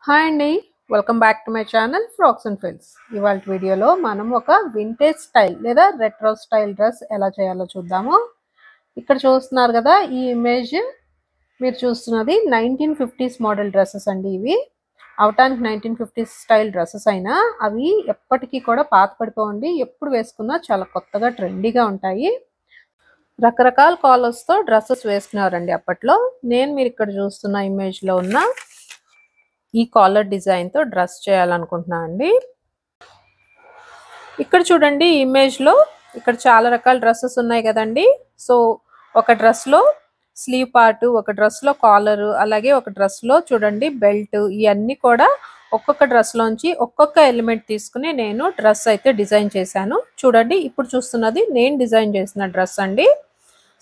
Hi అండి, welcome back to my channel frocks and fills. ఇవాళ వీడియోలో మనం ఒక వింటేజ్ స్టైల్ లేదా రెట్రో స్టైల్ డ్రెస్ ఎలా చేయాలో చూద్దాము. ఇక్కడ చూస్తున్నారు కదా, ఈ ఇమేజ్ మీరు చూస్తున్నది 1950s మోడల్ డ్రెస్సెస్ అండి. ఇవి అవటానికి 1950s స్టైల్ డ్రెస్సెస్ అయినా అవి ఎప్పటికీ కూడా పాత పడిపోండి, ఎప్పుడు వేసుకున్నా చాలా కొత్తగా ట్రెండీగా ఉంటాయి. రకరకాల కాలర్స్తో డ్రెస్సెస్ వేసుకున్నారండి అప్పట్లో. నేను మీరు ఇక్కడ చూస్తున్న ఇమేజ్లో ఉన్న ఈ కాలర్ డిజైన్తో డ్రెస్ చేయాలనుకుంటున్నా అండి. ఇక్కడ చూడండి, ఈ ఇమేజ్లో ఇక్కడ చాలా రకాల డ్రెస్సెస్ ఉన్నాయి కదండి. సో ఒక డ్రెస్లో స్లీవ్ పార్ట్, ఒక డ్రెస్లో కాలరు, అలాగే ఒక డ్రెస్లో చూడండి బెల్ట్, ఇవన్నీ కూడా ఒక్కొక్క డ్రెస్లోంచి ఒక్కొక్క ఎలిమెంట్ తీసుకుని నేను డ్రెస్ అయితే డిజైన్ చేశాను. చూడండి, ఇప్పుడు చూస్తున్నది నేను డిజైన్ చేసిన డ్రెస్ అండి.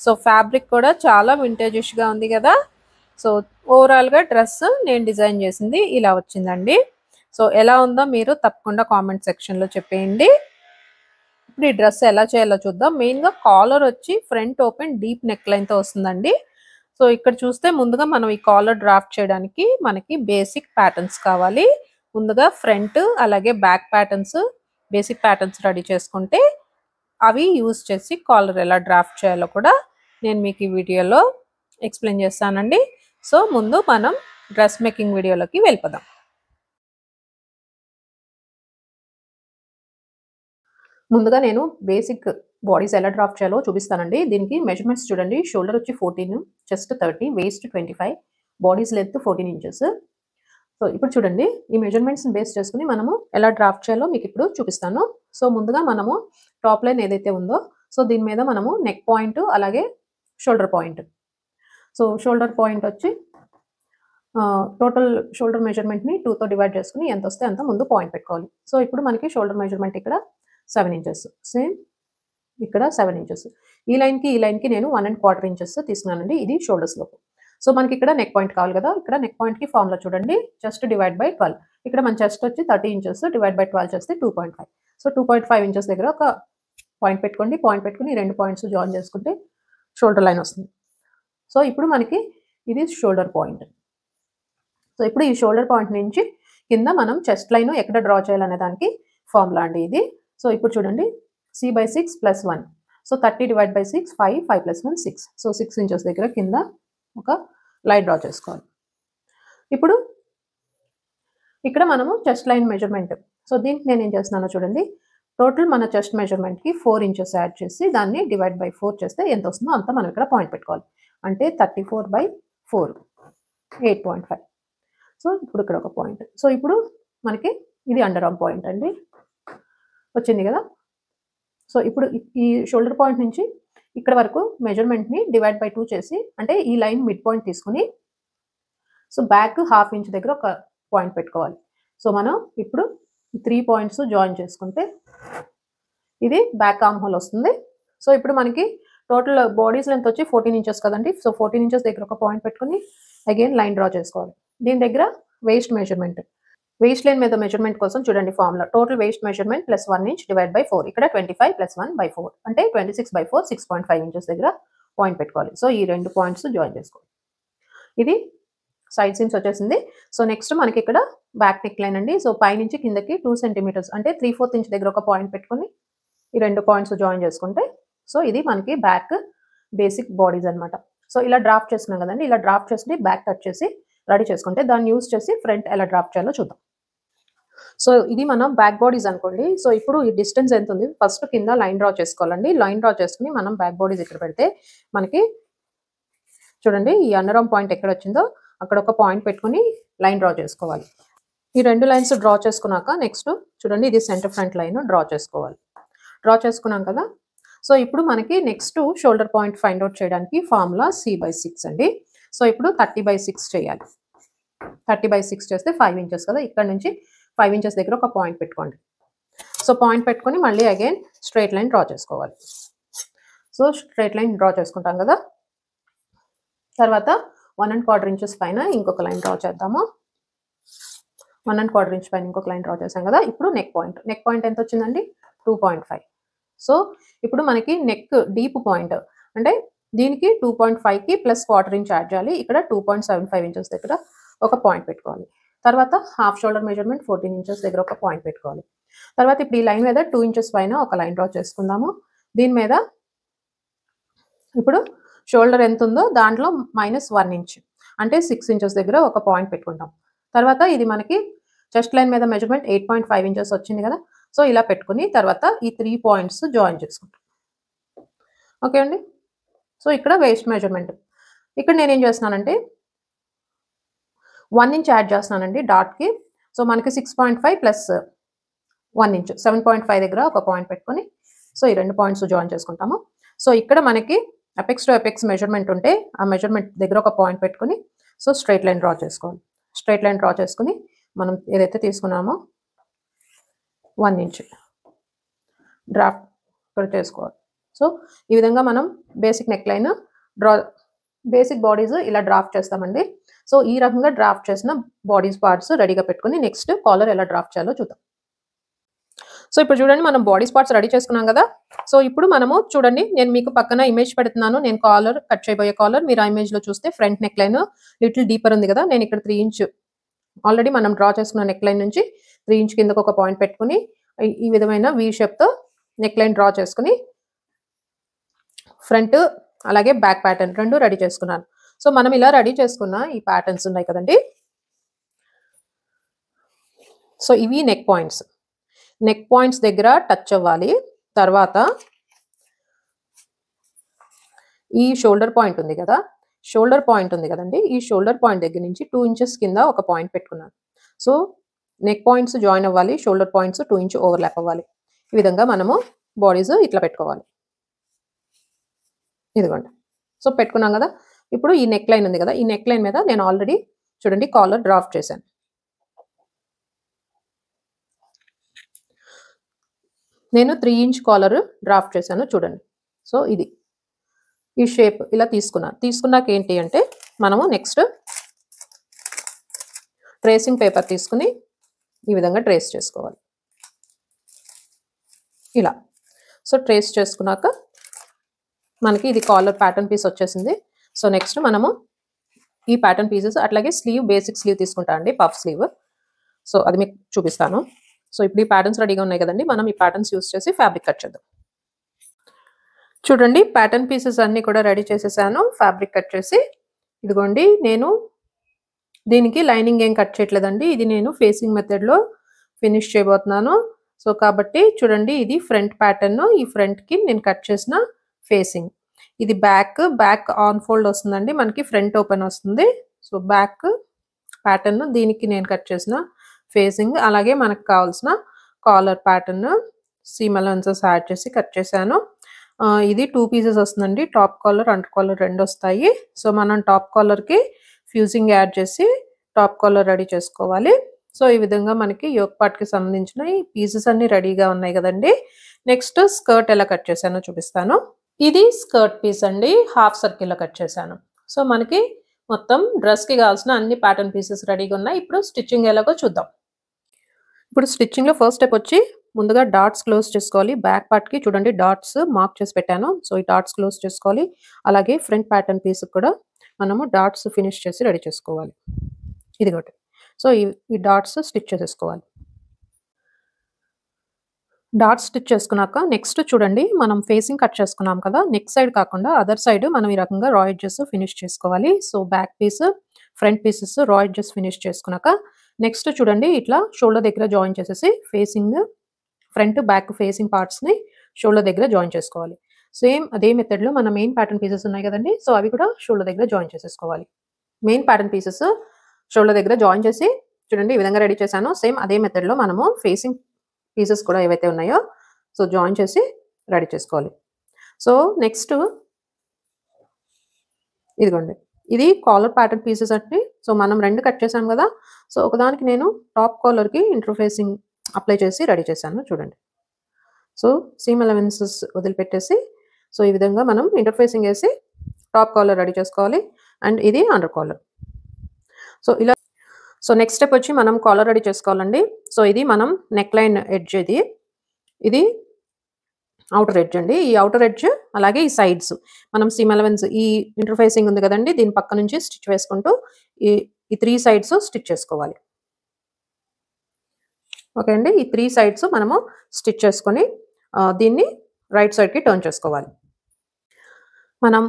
సో ఫ్యాబ్రిక్ కూడా చాలా వింటేజిష్గా ఉంది కదా. సో ఓవరాల్గా డ్రెస్ నేను డిజైన్ చేసింది ఇలా వచ్చిందండి. సో ఎలా ఉందో మీరు తప్పకుండా కామెంట్ సెక్షన్లో చెప్పేయండి. ఇప్పుడు ఈ డ్రెస్ ఎలా చేయాలో చూద్దాం. మెయిన్గా కాలర్ వచ్చి ఫ్రంట్ ఓపెన్ డీప్ నెక్ లైన్తో వస్తుందండి. సో ఇక్కడ చూస్తే ముందుగా మనం ఈ కాలర్ డ్రాఫ్ట్ చేయడానికి మనకి బేసిక్ ప్యాటర్న్స్ కావాలి. ముందుగా ఫ్రంట్ అలాగే back patterns, basic patterns ready చేసుకుంటే అవి యూజ్ చేసి కాలర్ ఎలా డ్రాఫ్ట్ చేయాలో కూడా నేను మీకు ఈ వీడియోలో ఎక్స్ప్లెయిన్ చేస్తానండి. సో ముందు మనం డ్రెస్ మేకింగ్ వీడియోలోకి వెళ్ళిపోదాం. ముందుగా నేను బేసిక్ బాడీస్ ఎలా డ్రాఫ్ట్ చేయాలో చూపిస్తానండి. దీనికి మెజర్మెంట్స్ చూడండి. షోల్డర్ వచ్చి 14, chest 30, waste 25, bodies length 14 inches. So ఇప్పుడు చూడండి, ఈ మెజర్మెంట్స్ని బేస్ చేసుకుని మనము ఎలా డ్రాఫ్ట్ చేయాలో మీకు ఇప్పుడు చూపిస్తాను. సో ముందుగా మనము టాప్ లైన్ ఏదైతే ఉందో, సో దీని మీద మనము నెక్ పాయింట్ అలాగే shoulder point. So shoulder point వచ్చి టోటల్ షోల్డర్ మెజర్మెంట్ని 2తో డివైడ్ చేసుకుని ఎంత వస్తే అంత ముందు పాయింట్ పెట్టుకోవాలి. సో ఇప్పుడు మనకి షోల్డర్ మెజర్మెంట్ ఇక్కడ 7 ఇంచెస్, సేమ్ ఇక్కడ 7 ఇంచెస్. ఈ లైన్కి నేను 1¼ ఇంచెస్ తీసుకున్నానండి. ఇది షోల్డర్స్ లోపు. సో మనకి ఇక్కడ నెక్ పాయింట్ కావాలి కదా. ఇక్కడ నెక్ పాయింట్కి ఫార్ములా చూడండి, చెస్ట్ డివైడ్ బై 12. ఇక్కడ మన చెస్ట్ వచ్చి 30 ఇంచెస్, డివైడ్ బై 12 చేస్తే 2.5. సో 2.5 ఇంచెస్ దగ్గర ఒక పాయింట్ పెట్టుకోండి. పాయింట్ పెట్టుకుని 2 పాయింట్స్ జాయిన్ చేసుకుంటే షోల్డర్ లైన్ వస్తుంది. సో ఇప్పుడు మనకి ఇది షోల్డర్ పాయింట్. సో ఇప్పుడు ఈ షోల్డర్ పాయింట్ నుంచి కింద మనం చెస్ట్ లైన్ ఎక్కడ డ్రా చేయాలనే దానికి ఫార్ములా అండి ఇది. సో ఇప్పుడు చూడండి, C/6 + 1. So 30 divide by 6 5, 5 + 1 6. So 6 inches దగ్గర కింద ఒక లైన్ డ్రా చేసుకోవాలి. ఇప్పుడు ఇక్కడ మనము చెస్ట్ లైన్ మెజర్మెంట్, సో దీనికి నేను ఏం చేస్తున్నానో చూడండి. టోటల్ మన చెస్ట్ మెజర్మెంట్కి 4 ఇంచెస్ యాడ్ చేసి దాన్ని డివైడ్ బై 4 చేస్తే ఎంత వస్తుందో అంతా మనం ఇక్కడ పాయింట్ పెట్టుకోవాలి. అంటే 34/4, 8.5. సో ఇప్పుడు ఇక్కడ ఒక పాయింట్. సో ఇప్పుడు మనకి ఇది అండర్ ఆర్మ్ పాయింట్ అండి, వచ్చింది కదా. సో ఇప్పుడు ఈ షోల్డర్ పాయింట్ నుంచి ఇక్కడ వరకు మెజర్మెంట్ని డివైడ్ బై 2 చేసి, అంటే ఈ లైన్ మిడ్ పాయింట్ తీసుకుని సో బ్యాక్ 1/2 ఇంచ్ దగ్గర ఒక పాయింట్ పెట్టుకోవాలి. సో మనం ఇప్పుడు 3 పాయింట్స్ జాయిన్ చేసుకుంటే ఇది బ్యాక్ ఆర్మ్ హోల్ వస్తుంది. సో ఇప్పుడు మనకి టోటల్ బాడీస్ లెంత్ వచ్చి 14 ఇంచెస్ కదండి. సో 14 ఇంచెస్ దగ్గర ఒక పాయింట్ పెట్టుకుని అగైన్ లైన్ డ్రా చేసుకోవాలి. దీని దగ్గర వేస్ట్ మెజర్మెంట్, వేస్ట్ లైన్ మీద మెజర్మెంట్ కోసం చూడండి formula, total waste measurement plus 1 inch divide by 4. ఇక్కడ 25 + 1/4 అంటే 26/4, 6.5 ఇంచెస్ దగ్గర పాయింట్ పెట్టుకోవాలి. సో ఈ 2 పాయింట్స్ జాయిన్ చేసుకోవాలి. ఇది సైడ్ సీమ్స్ వచ్చేసింది. సో నెక్స్ట్ మనకి ఇక్కడ బ్యాక్ నెక్ లైన్ అండి. సో పైనుంచి కిందకి 2 సెంటీమీటర్స్ అంటే 3/4 ఇంచ్ దగ్గర ఒక పాయింట్ పెట్టుకుని ఈ 2 పాయింట్స్ జాయిన్ చేసుకుంటే సో ఇది మనకి బ్యాక్ బేసిక్ బాడీస్ అనమాట. సో ఇలా డ్రాఫ్ట్ చేసుకున్నాం కదండి. ఇలా డ్రాఫ్ట్ చేసి బ్యాక్ కట్ చేసి రెడీ చేసుకుంటే దాన్ని యూజ్ చేసి ఫ్రంట్ ఎలా డ్రాఫ్ట్ చేయాలో చూద్దాం. సో ఇది మనం బ్యాక్ బాడీస్ అనుకోండి. సో ఇప్పుడు ఈ డిస్టెన్స్ ఎంత ఉంది, ఫస్ట్ కింద లైన్ డ్రా చేసుకోవాలండి. లైన్ డ్రా చేసుకుని మనం బ్యాక్ బాడీస్ ఇక్కడ పెడితే మనకి చూడండి ఈ అండర్ ఆర్మ్ పాయింట్ ఎక్కడ వచ్చిందో అక్కడ ఒక పాయింట్ పెట్టుకుని లైన్ డ్రా చేసుకోవాలి. ఈ 2 లైన్స్ డ్రా చేసుకున్నాక నెక్స్ట్ చూడండి, ఇది సెంటర్ ఫ్రంట్ లైన్ డ్రా చేసుకోవాలి. డ్రా చేసుకున్నాం కదా. సో ఇప్పుడు మనకి next shoulder point find out చేయడానికి ఫార్ములా C/6 అండి. సో ఇప్పుడు 30/6 చేయాలి. 30/6 చేస్తే 5 ఇంచెస్ కదా. ఇక్కడ నుంచి 5 ఇంచెస్ దగ్గర ఒక పాయింట్ పెట్టుకోండి. సో పాయింట్ పెట్టుకొని మళ్ళీ అగైన్ స్ట్రైట్ లైన్ డ్రా చేసుకోవాలి. సో స్ట్రైట్ లైన్ డ్రా చేసుకుంటాం కదా. తర్వాత 1¼ ఇంచెస్ పైన ఇంకొక లైన్ డ్రా చేద్దాము. 1¼ ఇంచ్ పైన ఇంకొక లైన్ డ్రా చేసాం కదా. ఇప్పుడు నెక్ పాయింట్ ఎంత వచ్చిందండి, 2.5. సో ఇప్పుడు మనకి నెక్ డీప్ పాయింట్ అంటే దీనికి 2.5కి +¼ ఇంచ్ యాడ్ చేయాలి. ఇక్కడ 2.75 ఇంచెస్ దగ్గర ఒక పాయింట్ పెట్టుకోవాలి. తర్వాత హాఫ్ షోల్డర్ మెజర్మెంట్ 14 ఇంచెస్ దగ్గర ఒక పాయింట్ పెట్టుకోవాలి. తర్వాత ఇప్పుడు ఈ లైన్ మీద 2 ఇంచెస్ పైన ఒక లైన్ డ్రా చేసుకుందాము. దీని మీద ఇప్పుడు షోల్డర్ ఎంత ఉందో దాంట్లో -1 ఇంచ్ అంటే 6 ఇంచెస్ దగ్గర ఒక పాయింట్ పెట్టుకుంటాం. తర్వాత ఇది మనకి చెస్ట్ లైన్ మీద మెజర్మెంట్ 8.5 ఇంచెస్ వచ్చింది కదా. సో ఇలా పెట్టుకుని తర్వాత ఈ 3 పాయింట్స్ జాయిన్ చేసుకుంటాం. ఓకే అండి. సో ఇక్కడ వేస్ట్ మెజర్మెంట్. ఇక్కడ నేనేం చేస్తున్నానంటే 1 ఇంచ్ యాడ్ చేస్తున్నానండి డాట్కి. సో మనకి 6.5 ప్లస్ 1 ఇంచ్ 7.5 దగ్గర ఒక పాయింట్ పెట్టుకొని సో ఈ 2 పాయింట్స్ జాయిన్ చేసుకుంటాము. సో ఇక్కడ మనకి అపెక్స్ టు అపెక్స్ మెజర్మెంట్ ఉంటే ఆ మెజర్మెంట్ దగ్గర ఒక పాయింట్ పెట్టుకొని సో స్ట్రైట్ లైన్ డ్రా చేసుకోవాలి. స్ట్రైట్ లైన్ డ్రా చేసుకుని మనం ఏదైతే తీసుకున్నామో 1 ఇంచ్ డ్రాఫ్ట్ ఇక్కడ చేసుకోవాలి. సో ఈ విధంగా మనం basic neck line basic bodies ఇలా డ్రాఫ్ట్ చేస్తామండి. సో ఈ రకంగా డ్రాఫ్ట్ చేసిన బాడీస్ పార్ట్స్ రెడీగా పెట్టుకుని నెక్స్ట్ కాలర్ ఎలా డ్రాఫ్ట్ చేయాలో చూద్దాం. సో ఇప్పుడు చూడండి మనం బాడీస్ పార్ట్స్ రెడీ చేసుకున్నాం కదా. సో ఇప్పుడు మనము చూడండి నేను మీకు పక్కన ఇమేజ్ పెడుతున్నాను. నేను కాలర్ కట్ చేయబోయే కాలర్ మీరు ఆ ఇమేజ్లో చూస్తే front neck line little deeper ఉంది కదా. నేను ఇక్కడ 3 ఇంచ్ ఆల్రెడీ మనం డ్రా చేసుకున్న నెక్ లైన్ నుంచి 3 ఇంచ్ కిందకు ఒక పాయింట్ పెట్టుకుని ఈ విధమైన వీ షేప్తో నెక్ లైన్ డ్రా చేసుకుని ఫ్రంట్ అలాగే బ్యాక్ ప్యాటర్న్ రెండు రెడీ చేసుకున్నాను. సో మనం ఇలా రెడీ చేసుకున్న ఈ ప్యాటర్న్స్ ఉన్నాయి కదండి. సో ఇవి నెక్ పాయింట్స్ దగ్గర టచ్ అవ్వాలి. తర్వాత ఈ షోల్డర్ పాయింట్ ఉంది కదండి. ఈ షోల్డర్ పాయింట్ దగ్గర నుంచి 2 ఇంచెస్ కింద ఒక పాయింట్ పెట్టుకున్నాను. సో నెక్ పాయింట్స్ జాయిన్ అవ్వాలి, షోల్డర్ పాయింట్స్ 2 ఇంచ్ ఓవర్లాప్ అవ్వాలి. ఈ విధంగా మనము బాడీస్ ఇట్లా పెట్టుకోవాలి. ఇదిగోండి. సో పెట్టుకున్నాం కదా. ఇప్పుడు ఈ నెక్ లైన్ ఉంది కదా, ఈ నెక్ లైన్ మీద నేను ఆల్రెడీ చూడండి కాలర్ డ్రాఫ్ట్ చేశాను. నేను 3 ఇంచ్ కాలర్ డ్రాఫ్ట్ చేశాను చూడండి. సో ఇది ఈ షేప్ ఇలా తీసుకున్నాక ఏంటి అంటే మనము నెక్స్ట్ ట్రేసింగ్ పేపర్ తీసుకుని ఈ విధంగా ట్రేస్ చేసుకోవాలి ఇలా. సో ట్రేస్ చేసుకున్నాక మనకి ఇది కాలర్ ప్యాటర్న్ పీస్ వచ్చేసింది. సో నెక్స్ట్ మనము ఈ ప్యాటర్న్ పీసెస్ అట్లాగే స్లీవ్ బేసిక్ స్లీవ్ తీసుకుంటా అండి, పఫ్ స్లీవ్. సో అది మీకు చూపిస్తాను. సో ఇప్పుడు ఈ ప్యాటర్న్స్ రెడీగా ఉన్నాయి కదండి. మనం ఈ ప్యాటర్న్స్ యూస్ చేసి ఫ్యాబ్రిక్ కట్ చేద్దాం. చూడండి ప్యాటర్న్ పీసెస్ అన్నీ కూడా రెడీ చేసేసాను. ఫ్యాబ్రిక్ కట్ చేసి ఇదిగోండి నేను దీనికి లైనింగ్ ఏం కట్ చేయట్లేదండి. ఇది నేను ఫేసింగ్ మెథడ్లో ఫినిష్ చేయబోతున్నాను. సో కాబట్టి చూడండి ఇది ఫ్రంట్ ప్యాటర్న్. ఈ ఫ్రంట్కి నేను కట్ చేసిన ఫేసింగ్. ఇది బ్యాక్ ఆన్ ఫోల్డ్ వస్తుందండి, మనకి ఫ్రంట్ ఓపెన్ వస్తుంది. సో బ్యాక్ ప్యాటర్న్ దీనికి నేను కట్ చేసిన ఫేసింగ్. అలాగే మనకు కావాల్సిన collar pattern seam allowances add చేసి కట్ చేశాను. ఇది 2 పీసెస్ వస్తుందండి, టాప్ కాలర్ అండర్ కాలర్ 2 వస్తాయి. సో మనం టాప్ కాలర్కి ఫ్యూజింగ్ యాడ్ చేసి టాప్ కాలర్ రెడీ చేసుకోవాలి. సో ఈ విధంగా మనకి యోక్ పార్ట్కి సంబంధించిన ఈ పీసెస్ అన్ని రెడీగా ఉన్నాయి కదండి. నెక్స్ట్ స్కర్ట్ ఎలా కట్ చేశానో చూపిస్తాను. ఇది స్కర్ట్ పీస్ అండి, హాఫ్ సర్కిల్లో కట్ చేశాను. సో మనకి మొత్తం డ్రెస్కి కావాల్సిన అన్ని ప్యాటర్న్ పీసెస్ రెడీగా ఉన్నాయి. ఇప్పుడు స్టిచ్చింగ్ ఎలాగో చూద్దాం. ఇప్పుడు స్టిచ్చింగ్లో ఫస్ట్ స్టెప్ వచ్చి ముందుగా డాట్స్ క్లోజ్ చేసుకోవాలి. బ్యాక్ పార్ట్కి చూడండి డాట్స్ మార్క్ చేసి పెట్టాను. సో ఈ డాట్స్ క్లోజ్ చేసుకోవాలి. అలాగే ఫ్రంట్ ప్యాటర్న్ పీస్ కూడా మనము డాట్స్ ఫినిష్ చేసి రెడీ చేసుకోవాలి. ఇది ఒకటి. సో ఈ డాట్స్ స్టిచ్ చేసేసుకోవాలి. డాట్స్ స్టిచ్ చేసుకున్నాక నెక్స్ట్ చూడండి మనం ఫేసింగ్ కట్ చేసుకున్నాం కదా, నెక్ సైడ్ కాకుండా అదర్ సైడ్ మనం ఈ రకంగా రా ఎడ్జెస్ ఫినిష్ చేసుకోవాలి. So back piece front pieces raw edges finish చేసుకున్నాక నెక్స్ట్ చూడండి ఇట్లా షోల్డర్ దగ్గర జాయిన్ చేసేసి ఫేసింగ్ ఫ్రంట్ బ్యాక్ ఫేసింగ్ పార్ట్స్ని షోల్డర్ దగ్గర జాయిన్ చేసుకోవాలి. సేమ్ అదే మెథడ్లో మన మెయిన్ ప్యాటర్న్ పీసెస్ ఉన్నాయి కదండి. సో అవి కూడా షోల్డర్ దగ్గర జాయిన్ చేసేసుకోవాలి. మెయిన్ ప్యాటర్న్ పీసెస్ షోల్డర్ దగ్గర జాయిన్ చేసి చూడండి ఈ విధంగా రెడీ చేశాను. సేమ్ అదే మెథడ్లో మనము ఫేసింగ్ పీసెస్ కూడా ఏవైతే ఉన్నాయో సో జాయిన్ చేసి రెడీ చేసుకోవాలి. సో నెక్స్ట్ ఇదిగోండి ఇది కాలర్ ప్యాటర్న్ పీసెస్ అంటే సో మనం 2 కట్ చేసాం కదా. సో ఒకదానికి నేను టాప్ కాలర్కి ఇంటర్ఫేసింగ్ అప్లై చేసి రెడీ చేశాను చూడండి. సో సీమ్ అలవెన్సెస్ వదిలిపెట్టేసి సో ఈ విధంగా మనం ఇంటర్ఫేసింగ్ వేసి టాప్ కాలర్ రెడీ చేసుకోవాలి. అండ్ ఇది అండర్ కాలర్. సో ఇలా సో నెక్స్ట్ స్టెప్ వచ్చి మనం కాలర్ రెడీ చేసుకోవాలండి. సో ఇది మనం నెక్ లైన్ ఎడ్జ్, ఇది అవుటర్ ఎడ్జ్ అండి. ఈ అవుటర్ ఎడ్జ్ అలాగే ఈ సైడ్స్ మనం సీమ్ అలవెన్స్ ఈ ఇంటర్ఫేసింగ్ ఉంది కదండి, దీని పక్క నుంచి స్టిచ్ వేసుకుంటూ ఈ 3 సైడ్స్ స్టిచ్ చేసుకోవాలి. ఓకే అండి. ఈ 3 సైడ్స్ మనము స్టిచ్ చేసుకొని దీన్ని రైట్ సైడ్‌కి టర్న్ చేసుకోవాలి. మనం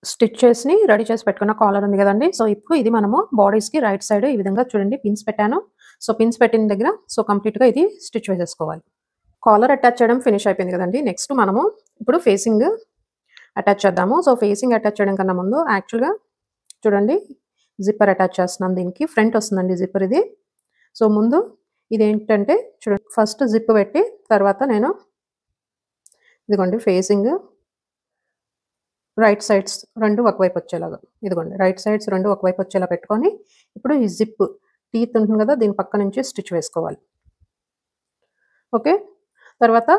స్టిచెస్‌ని రెడీ చేసి పెట్టుకున్న కాలర్ ఉంది గదండీ! సో, ఇప్పుడు ఇది మనము బాడీస్‌కి రైట్ సైడ్ ఈ విధంగా చూడండి పిన్స్ పెట్టాను. సో, పిన్స్ పెట్టిన దగ్గర కంప్లీట్‌గా ఇది స్టిచ్ వేసేసుకోవాలి. కాలర్ అటాచ్ చేయడం ఫినిష్ అయిపోయింది గదండీ! నెక్స్ట్ మనము ఇప్పుడు ఫేసింగ్ అటాచ్ చేద్దాము. సో, ఫేసింగ్ అటాచ్ చేయడం కన్నా ముందు యాక్చువల్‌గా చూడండి జిప్పర్ అటాచ్ చేస్తున్నాను దీనికి. ఫ్రంట్ వస్తుందండి జిప్పర్ ఇది. సో, ముందు ఇదేంటంటే చూడండి ఫస్ట్ జిప్ పెట్టి తర్వాత నేను ఇదిగోండి ఫేసింగ్ రైట్ సైడ్స్ 2 ఒకవైపు వచ్చేలాగా ఇదిగోండి రైట్ సైడ్స్ 2 ఒకవైపు వచ్చేలా పెట్టుకొని ఇప్పుడు ఈ జిప్ టీత్ ఉంటుంది కదా దీని పక్క నుంచి స్టిచ్ వేసుకోవాలి. ఓకే. తర్వాత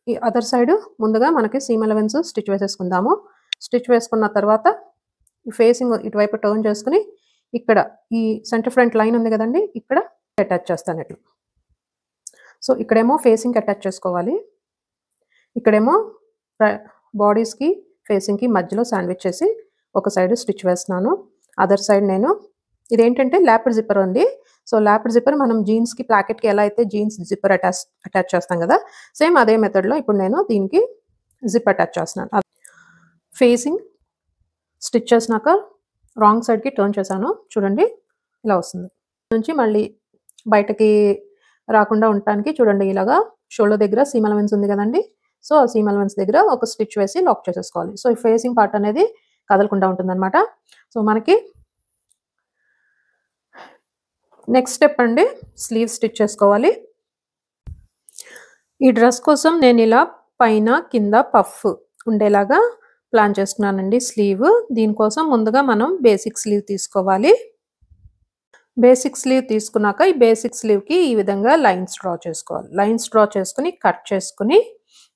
ఈ అదర్ సైడ్ ముందుగా మనకి సీమ్ అలవెన్స్ స్టిచ్ వేసేసుకుందాము. స్టిచ్ వేసుకున్న తర్వాత ఈ ఫేసింగ్ ఇటువైపు టర్న్ చేసుకుని ఇక్కడ ఈ సెంటర్ ఫ్రంట్ లైన్ ఉంది కదండి ఇక్కడ అటాచ్ చేస్తాను ఇట్లా. సో, ఇక్కడేమో ఫేసింగ్ అటాచ్ చేసుకోవాలి. ఇక్కడేమో బాడీస్‌కి ఫేసింగ్‌కి మధ్యలో శాండ్విచ్ చేసి ఒక సైడ్ స్టిచ్ వేస్తున్నాను. అదర్ సైడ్ నేను ఇదేంటంటే ల్యాప్డ్ జిప్పర్ అండి. సో, ల్యాప్డ్ జిప్పర్ మనం జీన్స్‌కి ప్లాకెట్‌కి ఎలా అయితే జీన్స్ జిప్పర్ అటాచ్ చేస్తాం కదా! సేమ్ అదే మెథడ్‌లో ఇప్పుడు నేను దీనికి జిప్ అటాచ్ చేస్తున్నాను. ఫేసింగ్ స్టిచ్ చేసినాక రాంగ్ సైడ్‌కి టర్న్ చేశాను. చూడండి ఇలా వస్తుంది. నుంచి మళ్ళీ బయటకి రాకుండా ఉండటానికి చూడండి ఇలాగా షోల్డర్ దగ్గర సీమ్ అలవెన్స్ ఉంది కదండీ! సో, ఆ సీమ్ అలవెన్స్ దగ్గర ఒక స్టిచ్ వేసి లాక్ చేసేసుకోవాలి. సో, ఈ ఫేసింగ్ పార్ట్ అనేది కదలకుండా ఉంటుందన్నమాట. సో, మనకి నెక్స్ట్ స్టెప్ అండి స్లీవ్ స్టిచ్ చేసుకోవాలి. ఈ డ్రెస్ కోసం నేను ఇలా పైన కింద పఫ్ ఉండేలాగా ప్లాన్ చేసుకున్నానండి స్లీవ్. దీనికోసం ముందుగా మనం బేసిక్ స్లీవ్ తీసుకోవాలి. బేసిక్ స్లీవ్ తీసుకున్నాక ఈ బేసిక్ స్లీవ్‌కి ఈ విధంగా లైన్స్ డ్రా చేసుకోవాలి. లైన్స్ డ్రా చేసుకొని కట్ చేసుకొని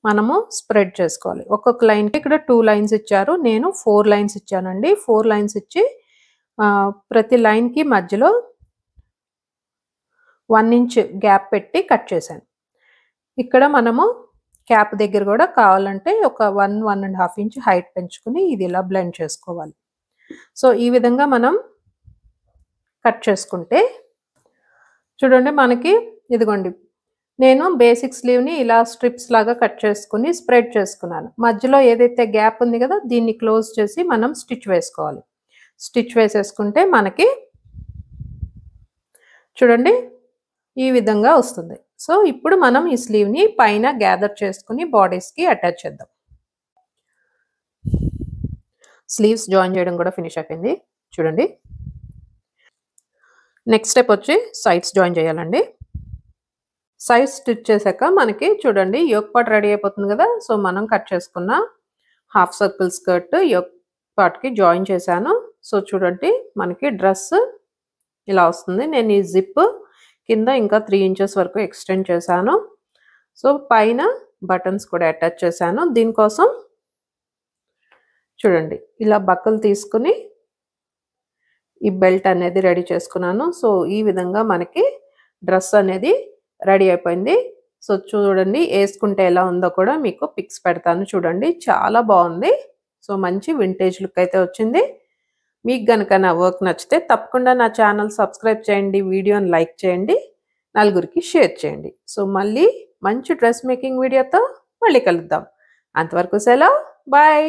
మనము స్ప్రెడ్ చేసుకోవాలి. ఒక్కొక్క లైన్‌కి ఇక్కడ 2 లైన్స్ ఇచ్చారు. నేను 4 లైన్స్ ఇచ్చానండి. 4 లైన్స్ ఇచ్చి ప్రతి లైన్‌కి మధ్యలో 1 ఇంచ్ గ్యాప్ పెట్టి కట్ చేశాను. ఇక్కడ మనము క్యాప్ దగ్గర కూడా కావాలంటే ఒక 1, 1.5 ఇంచ్ హైట్ పెంచుకొని ఇది ఇలా బ్లెండ్ చేసుకోవాలి. సో, ఈ విధంగా మనం కట్ చేసుకుంటే చూడండి మనకి ఇదిగోండి నేను బేసిక్ స్లీవ్‌ని ఇలా స్ట్రిప్స్ లాగా కట్ చేసుకొని స్ప్రెడ్ చేసుకున్నాను. మధ్యలో ఏదైతే గ్యాప్ ఉంది కదా దీన్ని క్లోజ్ చేసి మనం స్టిచ్ వేసుకోవాలి. స్టిచ్ వేసేసుకుంటే మనకి చూడండి ఈ విధంగా వస్తుంది. సో, ఇప్పుడు మనం ఈ స్లీవ్‌ని పైన గ్యాదర్ చేసుకొని బాడీస్‌కి అటాచ్ చేద్దాం. స్లీవ్స్ జాయిన్ చేయడం కూడా ఫినిష్ అయిపోయింది. చూడండి. నెక్స్ట్ స్టెప్ వచ్చి సైడ్స్ జాయిన్ చేయాలండి. సైడ్స్ స్టిచ్ చేశాక మనకి చూడండి యోక్ పార్ట్ రెడీ అయిపోతుంది కదా! సో, మనం కట్ చేసుకున్న హాఫ్ సర్కిల్ స్కర్ట్ యోక్ పార్ట్‌కి జాయిన్ చేశాను. సో, చూడండి మనకి డ్రెస్ ఇలా వస్తుంది. నేను ఈ జిప్ కింద ఇంకా 3 ఇంచెస్ వరకు ఎక్స్టెండ్ చేశాను. సో, పైన బటన్స్ కూడా అటాచ్ చేశాను. దీనికోసం చూడండి ఇలా బక్కలు తీసుకుని ఈ బెల్ట్ అనేది రెడీ చేసుకున్నాను. సో, ఈ విధంగా మనకి డ్రెస్ అనేది రెడీ అయిపోయింది. సో, చూడండి వేసుకుంటే ఎలా ఉందో కూడా మీకు పిక్స్ పెడతాను చూడండి. చాలా బాగుంది. సో, మంచి వింటేజ్ లుక్ అయితే వచ్చింది. మీకు గనక నా వర్క్ నచ్చితే తప్పకుండా నా ఛానల్ సబ్స్క్రైబ్ చేయండి. వీడియోని లైక్ చేయండి. నలుగురికి షేర్ చేయండి. సో, మళ్ళీ మంచి డ్రెస్ మేకింగ్ వీడియోతో మళ్ళీ కలుద్దాం. అంతవరకు సెలవు. బాయ్.